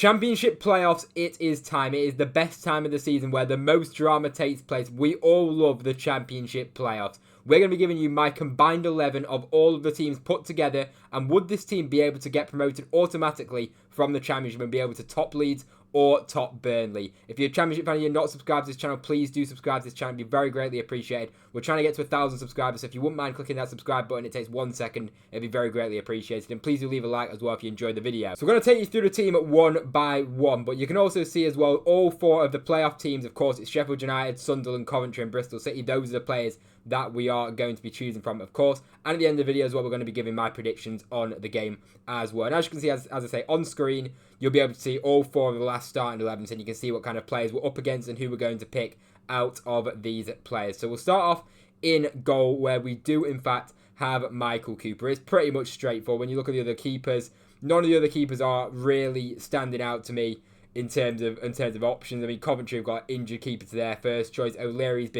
Championship playoffs, it is time. It is the best time of the season where the most drama takes place. We all love the Championship playoffs. We're going to be giving you my combined 11 of all of the teams put together, and would this team be able to get promoted automatically from the Championship and be able to top Leeds or top Burnley? If you're a Championship fan and you're not subscribed to this channel, please do subscribe to this channel. It'd be very greatly appreciated. We're trying to get to 1,000 subscribers, so if you wouldn't mind clicking that subscribe button, it takes 1 second. It'd be very greatly appreciated. And please do leave a like as well if you enjoyed the video. So we're going to take you through the team one by one, but you can also see as well all 4 of the playoff teams. Of course, it's Sheffield United, Sunderland, Coventry and Bristol City. Those are the players that we are going to be choosing from, of course. And at the end of the video as well, we're going to be giving my predictions on the game as well. And as you can see, as I say, on screen, you'll be able to see all 4 of the last starting 11s, and you can see what kind of players we're up against and who we're going to pick out of these players. So we'll start off in goal, where we do, in fact, have Michael Cooper. It's pretty much straightforward. When you look at the other keepers, none of the other keepers are really standing out to me in terms of options. I mean, Coventry have got injured keeper to their first choice. O'Leary's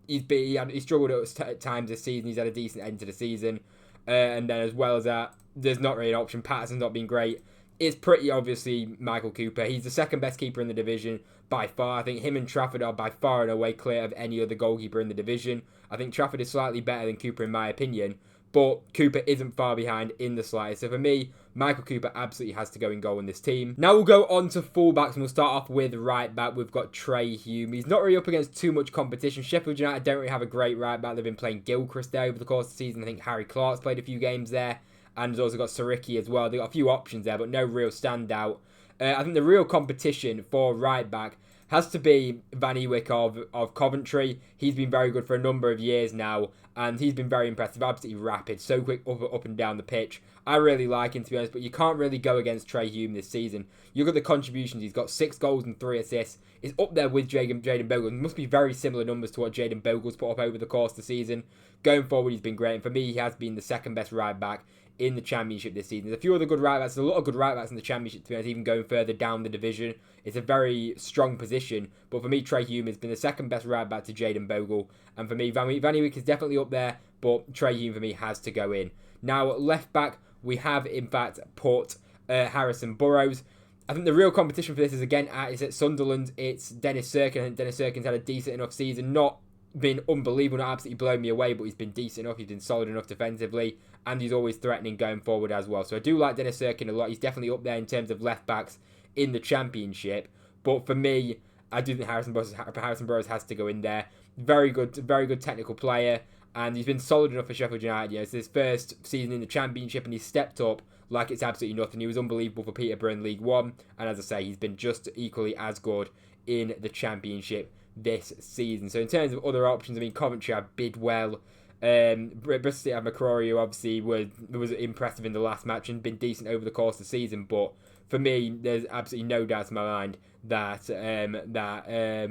he struggled at times this season. He's had a decent end to the season, and then as well as that, there's not really an option. Patterson's not been great. It's pretty obviously Michael Cooper. He's the second best keeper in the division by far. I think him and Trafford are by far and away clear of any other goalkeeper in the division. I think Trafford is slightly better than Cooper in my opinion, but Cooper isn't far behind in the slightest. So for me, Michael Cooper absolutely has to go in goal in this team. Now we'll go on to fullbacks, and we'll start off with right back. We've got Trey Hume. He's not really up against too much competition. Sheffield United don't really have a great right back. They've been playing Gilchrist there over the course of the season. I think Harry Clark's played a few games there, and there's also got Saricki as well. They've got a few options there, but no real standout. I think the real competition for right back has to be Van Ewijk of Coventry. He's been very good for a number of years now, and he's been very impressive, absolutely rapid, so quick up and down the pitch. I really like him, to be honest, but you can't really go against Trey Hume this season. You look at the contributions, he's got 6 goals and 3 assists. He's up there with Jayden Bogle. It must be very similar numbers to what Jayden Bogle's put up over the course of the season. Going forward, he's been great, and for me, he has been the second best right back in the Championship this season. There's a few other good right backs. There's a lot of good right backs in the Championship, to be honest, even going further down the division. It's a very strong position, but for me, Trey Hume has been the second best right back to Jayden Bogle, and for me, Van Ewijk is definitely up there, but Trey Hume for me has to go in. Now, left back, we have, in fact, put Harrison Burrows. I think the real competition for this is, again, it's at Sunderland. It's Dennis Cirkin. I think Dennis Cirkin's had a decent enough season. Not been unbelievable, not absolutely blown me away, but he's been decent enough. He's been solid enough defensively, and he's always threatening going forward as well. So I do like Dennis Cirkin a lot. He's definitely up there in terms of left backs in the Championship. But for me, I do think Harrison Burrows has to go in there. Very good technical player, and he's been solid enough for Sheffield United. You know, it's his first season in the Championship, and he's stepped up like it's absolutely nothing. He was unbelievable for Peterborough in League One, and as I say, he's been just equally as good in the Championship this season. So in terms of other options, I mean, Coventry have Bidwell. Bristol City have McCrory, who obviously was impressive in the last match and been decent over the course of the season. But for me, there's absolutely no doubt in my mind that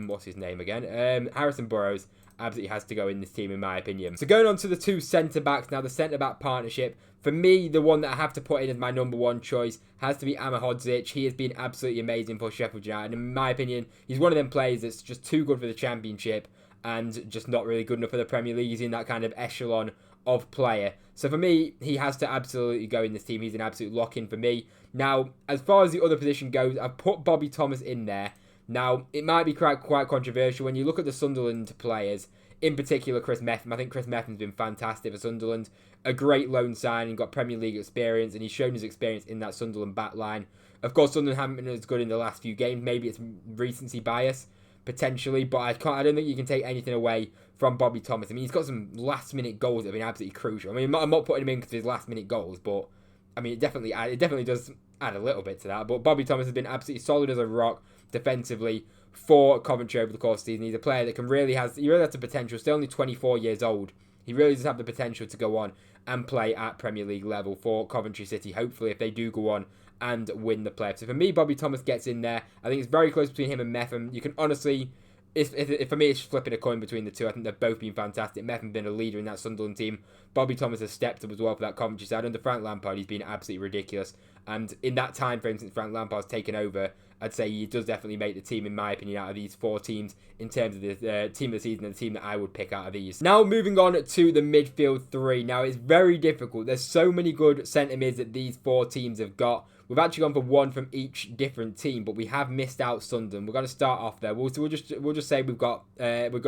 what's his name again? Harrison Burrows absolutely has to go in this team, in my opinion. So going on to the 2 centre-backs. Now, the centre-back partnership, for me, the one that I have to put in as my number 1 choice has to be Amahodzic. He has been absolutely amazing for Sheffield United. In my opinion, he's one of them players that's just too good for the Championship and just not really good enough for the Premier League. He's in that kind of echelon of player. So for me, he has to absolutely go in this team. He's an absolute lock-in for me. Now, as far as the other position goes, I've put Bobby Thomas in there. Now, it might be quite controversial when you look at the Sunderland players, in particular Chris Metham. I think Chris Metham's been fantastic for Sunderland. A great loan signing, got Premier League experience, and he's shown his experience in that Sunderland back line. Of course, Sunderland haven't been as good in the last few games. Maybe it's recency bias, potentially, but I don't think you can take anything away from Bobby Thomas. I mean, he's got some last-minute goals that have been absolutely crucial. I mean, I'm not putting him in because of his last-minute goals, but I mean, it definitely does add a little bit to that. But Bobby Thomas has been absolutely solid as a rock defensively for Coventry over the course of the season. He's a player that he really has the potential. Still only 24 years old. He really does have the potential to go on and play at Premier League level for Coventry City, hopefully, if they do go on and win the playoffs. So for me, Bobby Thomas gets in there. I think it's very close between him and Metham. You can honestly, if for me, it's flipping a coin between the two. I think they've both been fantastic. Metham's been a leader in that Sunderland team. Bobby Thomas has stepped up as well for that Coventry side. Under Frank Lampard, he's been absolutely ridiculous. And in that time frame since Frank Lampard's taken over, I'd say he does definitely make the team, in my opinion, out of these 4 teams in terms of the team of the season and the team that I would pick out of these. Now, moving on to the midfield 3. Now, it's very difficult. There's so many good centre mids that these 4 teams have got, We've actually gone for one from each different team, but we have missed out Sunderland. We're going to start off there. We'll just say we've got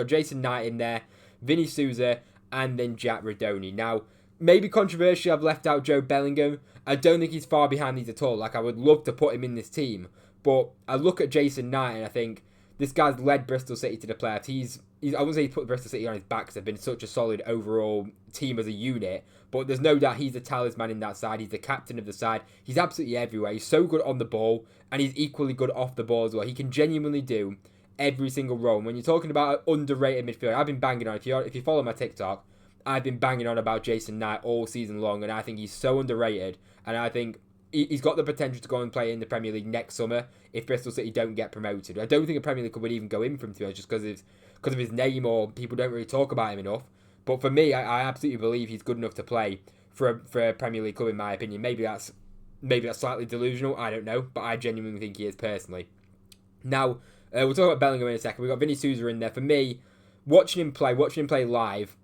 Jason Knight in there, Vinny Souza, and then Jack Radoni. Now, maybe controversially, I've left out Joe Bellingham. I don't think he's far behind these at all. Like, I would love to put him in this team, but I look at Jason Knight and I think this guy's led Bristol City to the playoffs. I wouldn't say he's put Bristol City on his back because they've been such a solid overall team as a unit, but there's no doubt he's the talisman in that side. He's the captain of the side. He's absolutely everywhere. He's so good on the ball, and he's equally good off the ball as well. He can genuinely do every single role. And when you're talking about an underrated midfielder, I've been banging on, if you follow my TikTok, I've been banging on about Jason Knight all season long, and I think he's so underrated, and I think he's got the potential to go and play in the Premier League next summer if Bristol City don't get promoted. I don't think a Premier League club would even go in for him, to be honest, just because of his name, or people don't really talk about him enough. But for me, I absolutely believe he's good enough to play for a Premier League club, in my opinion. Maybe that's slightly delusional, I don't know, but I genuinely think he is personally. Now, we'll talk about Bellingham in a second. We've got Vinny Souza in there. For me, watching him play live,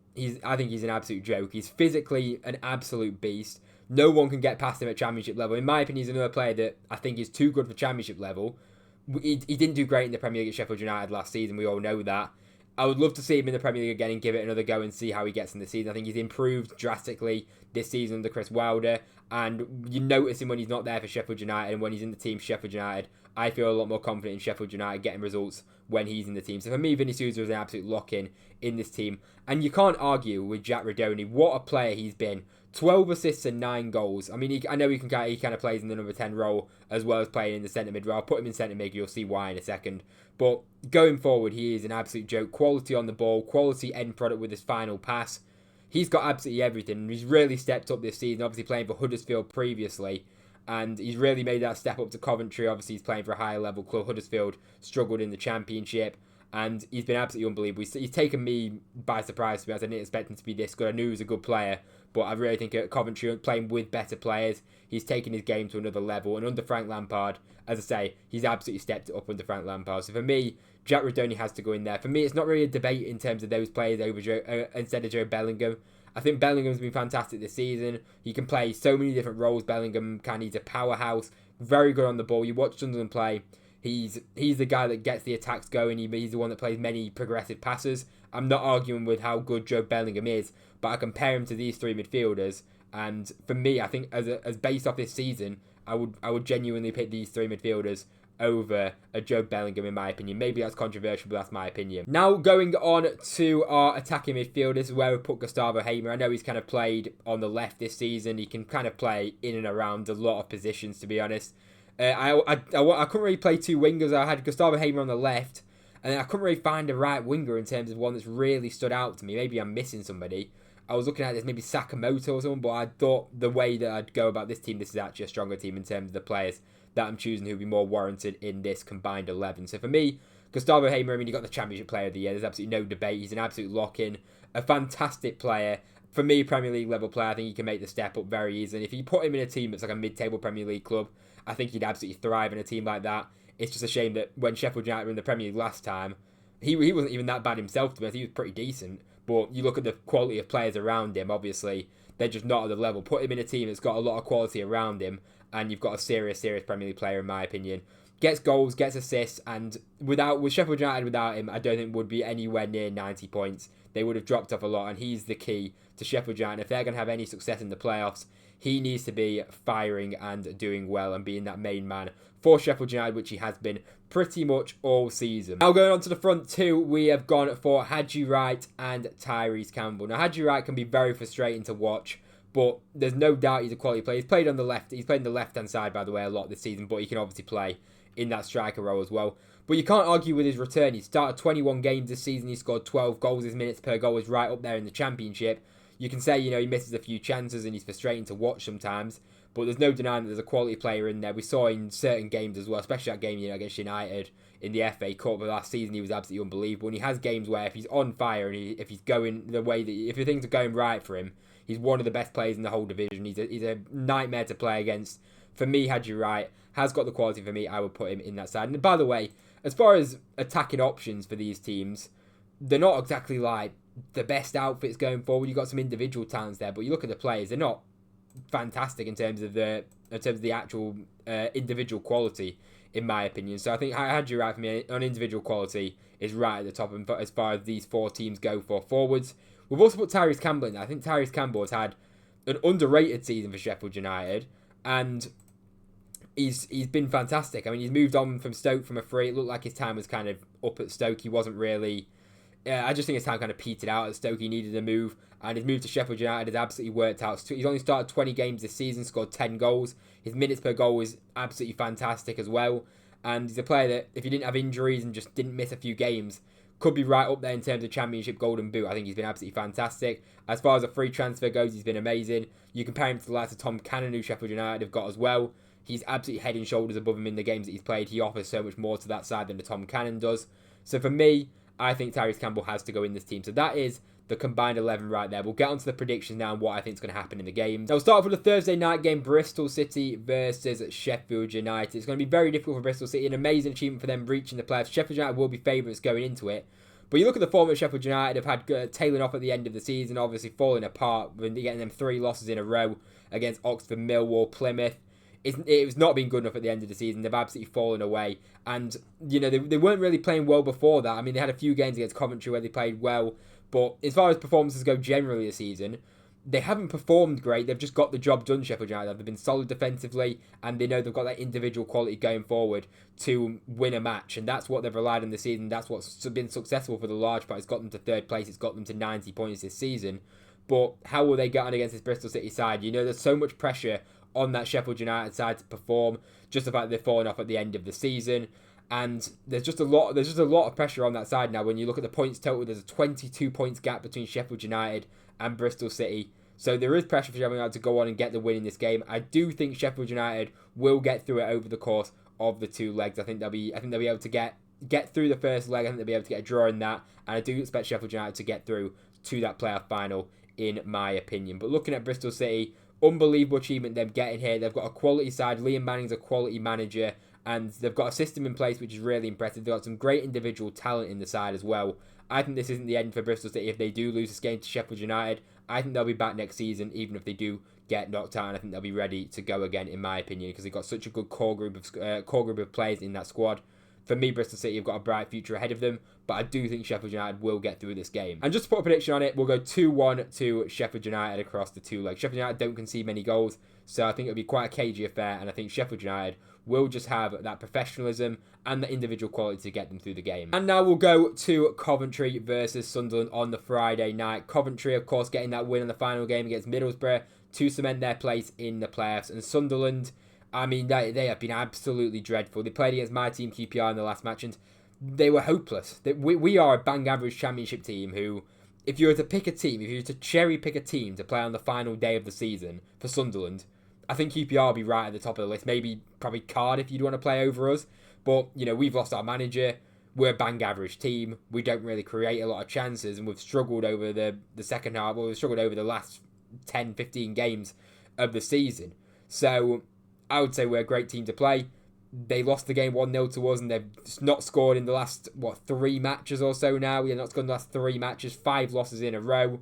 I think he's an absolute joke. He's physically an absolute beast. No one can get past him at Championship level. In my opinion, he's another player that I think is too good for Championship level. He didn't do great in the Premier League at Sheffield United last season. We all know that. I would love to see him in the Premier League again and give it another go and see how he gets in the season. I think he's improved drastically this season under Chris Wilder, and you notice him when he's not there for Sheffield United, and when he's in the team Sheffield United, I feel a lot more confident in Sheffield United getting results when he's in the team. So for me, Vinny Souza is an absolute lock-in in this team, and you can't argue with Jack Radoni. What a player he's been. 12 assists and 9 goals. I mean, I know he kind of plays in the number 10 role as well as playing in the centre mid role. I'll put him in centre mid, you'll see why in a second. But going forward, he is an absolute joke. Quality on the ball, quality end product with his final pass. He's got absolutely everything. He's really stepped up this season, obviously playing for Huddersfield previously. And he's really made that step up to Coventry. Obviously, he's playing for a higher level club. Huddersfield struggled in the Championship. And he's been absolutely unbelievable. He's taken me by surprise, to be honest. I didn't expect him to be this good. I knew he was a good player. But I really think at Coventry, playing with better players, he's taken his game to another level. And under Frank Lampard, as I say, he's absolutely stepped it up under Frank Lampard. So for me, Jack Radoni has to go in there. For me, it's not really a debate in terms of those players over instead of Joe Bellingham. I think Bellingham's been fantastic this season. He can play so many different roles. Bellingham can. He's a powerhouse. Very good on the ball. You watch Sunderland play. He's the guy that gets the attacks going. He's the one that plays many progressive passes. I'm not arguing with how good Joe Bellingham is, but I compare him to these three midfielders, and for me, I think as based off this season, I would genuinely pick these three midfielders over a Joe Bellingham, in my opinion. Maybe that's controversial, but that's my opinion. Now going on to our attacking midfield, this is where we put Gustavo Hamer. I know he's kind of played on the left this season. He can kind of play in and around a lot of positions, to be honest. I couldn't really play two wingers. I had Gustavo Hamer on the left, and I couldn't really find a right winger in terms of one that's really stood out to me. Maybe I'm missing somebody. I was looking at this, maybe Sakamoto or someone, but I thought the way that I'd go about this team, this is actually a stronger team in terms of the players that I'm choosing who would be more warranted in this combined 11. So for me, Gustavo Hamer, I mean, he got the Championship Player of the Year. There's absolutely no debate. He's an absolute lock-in, a fantastic player. For me, Premier League level player, I think he can make the step up very easily. If you put him in a team that's like a mid-table Premier League club, I think he'd absolutely thrive in a team like that. It's just a shame that when Sheffield United were in the Premier League last time, he wasn't even that bad himself, to be honest. He was pretty decent. But you look at the quality of players around him, obviously, they're just not at the level. Put him in a team that's got a lot of quality around him, and you've got a serious Premier League player, in my opinion. Gets goals, gets assists, and with Sheffield United without him, I don't think would be anywhere near 90 points. They would have dropped off a lot, and he's the key to Sheffield United. If they're going to have any success in the playoffs, he needs to be firing and doing well and being that main man for Sheffield United, which he has been pretty much all season. Now going on to the front two, we have gone for Haji Wright and Tyrese Campbell. Now Haji Wright can be very frustrating to watch, but there's no doubt he's a quality player. He's played on the left. He's played on the left-hand side, by the way, a lot this season, but he can obviously play in that striker role as well. But you can't argue with his return. He started 21 games this season. He scored 12 goals. His minutes per goal is right up there in the Championship. You can say, he misses a few chances and he's frustrating to watch sometimes, but there's no denying that there's a quality player in there. We saw in certain games as well, especially that game against United in the FA Cup last season, he was absolutely unbelievable. And he has games where if he's on fire and if he's going the way that, if things are going right for him, he's one of the best players in the whole division. He's a nightmare to play against. For me, Haji Wright has got the quality for me. I would put him in that side. And by the way, as far as attacking options for these teams, they're not exactly like the best outfits going forward. You've got some individual talents there, but you look at the players, they're not fantastic in terms of the actual individual quality, in my opinion. So I think I had you right for me on individual quality is right at the top as far as these four teams go for forwards. We've also put Tyrese Campbell in there. I think Tyrese Campbell has had an underrated season for Sheffield United, and he's been fantastic. I mean, he's moved on from Stoke from a free. It looked like his time was kind of up at Stoke. He wasn't really... I just think his time kind of petered out at Stoke. He needed a move, and his move to Sheffield United has absolutely worked out. He's only started 20 games this season, scored 10 goals. His minutes per goal is absolutely fantastic as well. And he's a player that, if he didn't have injuries and just didn't miss a few games, could be right up there in terms of Championship Golden Boot. I think he's been absolutely fantastic. As far as a free transfer goes, he's been amazing. You compare him to the likes of Tom Cannon, who Sheffield United have got as well. He's absolutely head and shoulders above him in the games that he's played. He offers so much more to that side than the Tom Cannon does. So for me, I think Tyrese Campbell has to go in this team. So that is the combined 11 right there. We'll get onto the predictions now and what I think is going to happen in the games. Now we'll start off with the Thursday night game, Bristol City versus Sheffield United. It's going to be very difficult for Bristol City. An amazing achievement for them reaching the playoffs. Sheffield United will be favourites going into it. But you look at the form of Sheffield United, have had tailing off at the end of the season, obviously falling apart, getting them 3 losses in a row against Oxford, Millwall, Plymouth. It's not been good enough at the end of the season. They've absolutely fallen away. And, you know, they weren't really playing well before that. I mean, they had a few games against Coventry where they played well. But as far as performances go generally this season, they haven't performed great. They've just got the job done, Sheffield United. They've been solid defensively, and they know they've got that individual quality going forward to win a match. And that's what they've relied on this season. That's what's been successful for the large part. It's got them to 3rd place. It's got them to 90 points this season. But how will they get on against this Bristol City side? You know, there's so much pressure on that Sheffield United side to perform. Just the fact that they've fallen off at the end of the season. And there's just a lot of pressure on that side now. When you look at the points total, there's a 22 points gap between Sheffield United and Bristol City. So there is pressure for Sheffield United to go on and get the win in this game. I do think Sheffield United will get through it over the course of the 2 legs. I think they'll be able to get through the first leg. I think they'll be able to get a draw in that. And I do expect Sheffield United to get through to that playoff final, in my opinion. But looking at Bristol City, unbelievable achievement them getting here. They've got a quality side. Liam Manning's a quality manager, and they've got a system in place which is really impressive. They've got some great individual talent in the side as well. I think this isn't the end for Bristol City if they do lose this game to Sheffield United. I think they'll be back next season, even if they do get knocked out, and I think they'll be ready to go again, in my opinion, because they've got such a good core group of players in that squad. For me, Bristol City have got a bright future ahead of them, but I do think Sheffield United will get through this game. And just to put a prediction on it, we'll go 2-1 to Sheffield United across the 2 legs. Sheffield United don't concede many goals, so I think it'll be quite a cagey affair, and I think Sheffield United will just have that professionalism and the individual quality to get them through the game. And now we'll go to Coventry versus Sunderland on the Friday night. Coventry, of course, getting that win in the final game against Middlesbrough to cement their place in the playoffs. And Sunderland, I mean, they have been absolutely dreadful. They played against my team, QPR, in the last match, and they were hopeless. We are a bang average Championship team who, if you were to pick a team, if you were to cherry pick a team to play on the final day of the season for Sunderland, I think QPR will be right at the top of the list. Probably Cardiff you'd want to play over us. But, you know, we've lost our manager. We're a bang average team. We don't really create a lot of chances, and we've struggled over the second half. Well, we've struggled over the last 10, 15 games of the season. So I would say we're a great team to play. They lost the game 1-0 to us, and they've not scored in the last, 3 matches or so now. They're not scored in the last 3 matches, 5 losses in a row.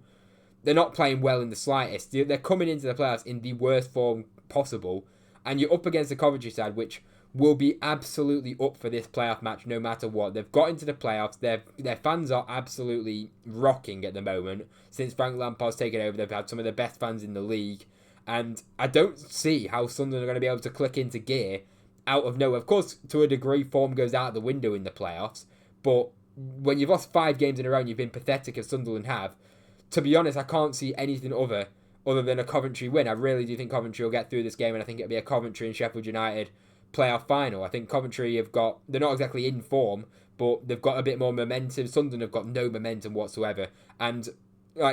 They're not playing well in the slightest. They're coming into the playoffs in the worst form possible, and you're up against the Coventry side, which will be absolutely up for this playoff match no matter what. They've got into the playoffs. Their fans are absolutely rocking at the moment. Since Frank Lampard's taken over, they've had some of the best fans in the league, and I don't see how Sunderland are going to be able to click into gear out of nowhere. Of course, to a degree, form goes out the window in the playoffs, but when you've lost 5 games in a row and you've been pathetic as Sunderland have, to be honest, I can't see anything other than a Coventry win. I really do think Coventry will get through this game, and I think it'll be a Coventry and Sheffield United playoff final. I think Coventry they're not exactly in form, but they've got a bit more momentum. Sunderland have got no momentum whatsoever, and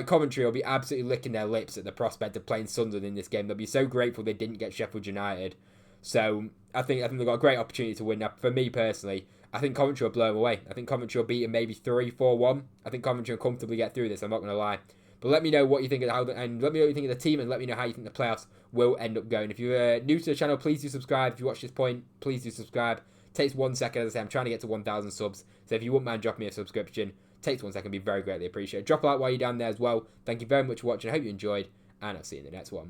Coventry will be absolutely licking their lips at the prospect of playing Sunderland in this game. They'll be so grateful they didn't get Sheffield United. So I think they've got a great opportunity to win. Now, for me personally, I think Coventry will blow them away. I think Coventry will beat them maybe 3-4-1. I think Coventry will comfortably get through this, I'm not going to lie. But let me know what you think and let me know what you think of the team, and let me know how you think the playoffs will end up going. If you're new to the channel, please do subscribe. If you watch this point, please do subscribe. It takes 1 second, as I say, I'm trying to get to 1,000 subs. So if you wouldn't mind dropping me a subscription, it takes 1 second, be very greatly appreciated. Drop a like while you're down there as well. Thank you very much for watching. I hope you enjoyed, and I'll see you in the next one.